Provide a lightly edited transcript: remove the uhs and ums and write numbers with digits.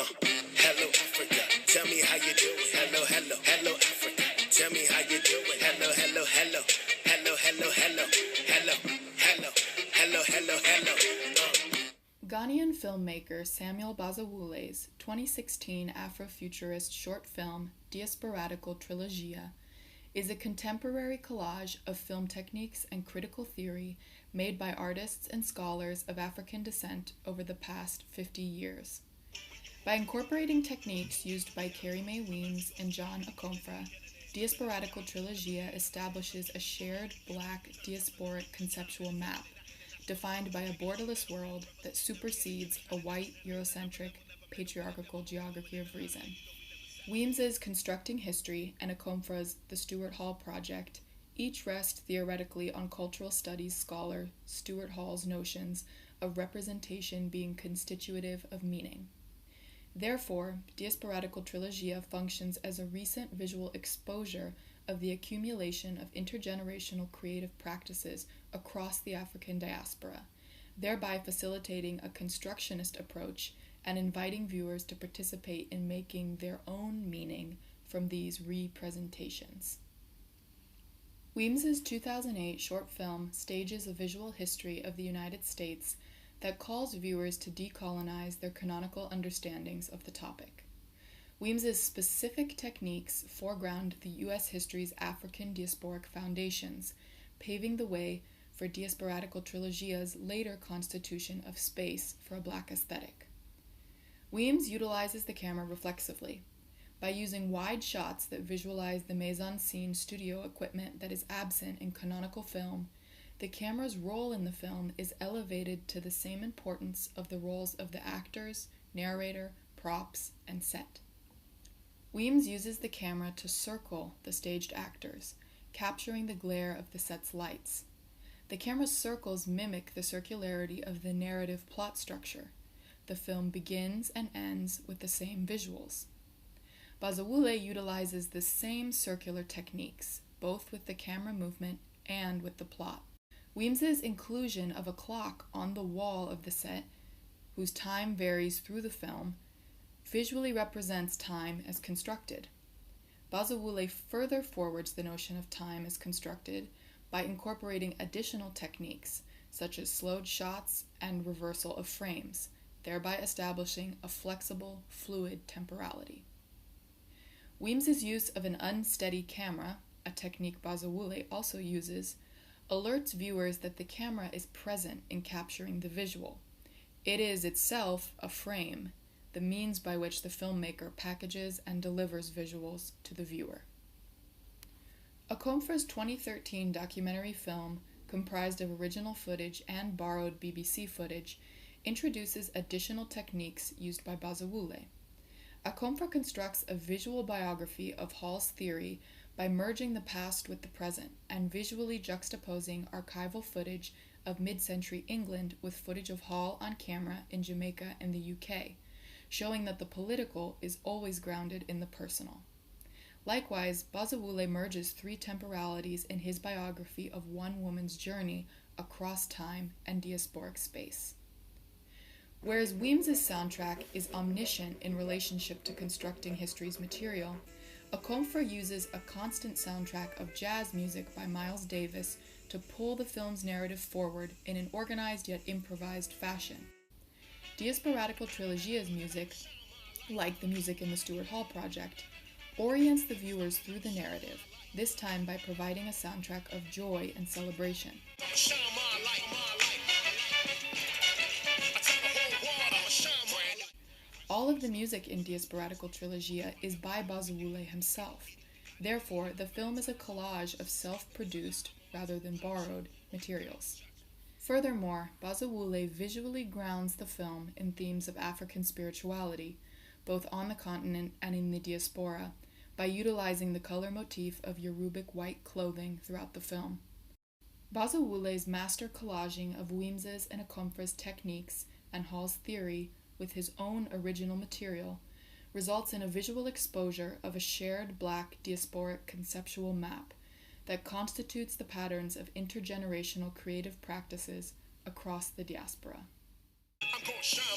Hello Africa, tell me how you doing. Hello, hello, hello Africa, tell me how you doing. Hello, hello, hello, hello, hello, hello, hello, hello, hello, hello, hello. Ghanian filmmaker Samuel Bazawule's 2016 afro-futurist short film Diasporadical Trilogia is a contemporary collage of film techniques and critical theory made by artists and scholars of African descent over the past 50 years. By incorporating techniques used by Carrie Weems and John Akomfrah, Diasporadical Trilogia establishes a shared Black Diasporic Conceptual Map, defined by a borderless world that supersedes a white, euro-centric, patriarchal geography of reason. Weems's Constructing History and Akomfrah's The Stuart Hall Project each rest theoretically on cultural studies scholar Stuart Hall's notions of representation being constitutive of meaning. Therefore, Diasporadical Trilogia functions as a recent visual exposure of the accumulation of intergenerational creative practices across the African diaspora, thereby facilitating a constructionist approach and inviting viewers to participate in making their own meaning from these representations. Weems's 2008 short film stages a visual history of the United States that calls viewers to decolonize their canonical understandings of the topic. Weems's specific techniques foreground the U.S. history's African diasporic foundations, paving the way for Diasporadical Trilogia's later constitution of space for a Black aesthetic. Weems utilizes the camera reflexively. By using wide shots that visualize the mise-en-scene studio equipment that is absent in canonical film, the camera's role in the film is elevated to the same importance of the roles of the actors, narrator, props, and set. Weems uses the camera to circle the staged actors, capturing the glare of the set's lights. The camera's circles mimic the circularity of the narrative plot structure. The film begins and ends with the same visuals. Bazawule utilizes the same circular techniques, both with the camera movement and with the plot. Weems's inclusion of a clock on the wall of the set, whose time varies through the film, visually represents time as constructed. Bazawule further forwards the notion of time as constructed by incorporating additional techniques, such as slowed shots and reversal of frames, thereby establishing a flexible, fluid temporality. Weems's use of an unsteady camera, a technique Bazawule also uses, alerts viewers that the camera is present in capturing the visual. It is itself a frame, the means by which the filmmaker packages and delivers visuals to the viewer. Akomfrah's 2013 documentary film, comprised of original footage and borrowed BBC footage, introduces additional techniques used by Bazawule. Akomfrah constructs a visual biography of Hall's theory by merging the past with the present and visually juxtaposing archival footage of mid-century England with footage of Hall on camera in Jamaica and the UK, showing that the political is always grounded in the personal. Likewise, Bazawule merges three temporalities in his biography of one woman's journey across time and diasporic space. Whereas Weems's soundtrack is omniscient in relationship to constructing history's material, Akomfrah uses a constant soundtrack of jazz music by Miles Davis to pull the film's narrative forward in an organized yet improvised fashion. Diasporadical Trilogia's music, like the music in the Stuart Hall Project, orients the viewers through the narrative, this time by providing a soundtrack of joy and celebration. All of the music in Diasporadical Trilogia is by Bazawule himself. Therefore, the film is a collage of self-produced, rather than borrowed, materials. Furthermore, Bazawule visually grounds the film in themes of African spirituality, both on the continent and in the diaspora, by utilizing the color motif of Yorubic white clothing throughout the film. Bazawule's master collaging of Weems's and Akomfrah's techniques and Hall's theory with his own original material results in a visual exposure of a shared Black diasporic conceptual map that constitutes the patterns of intergenerational creative practices across the diaspora. I'm gonna shine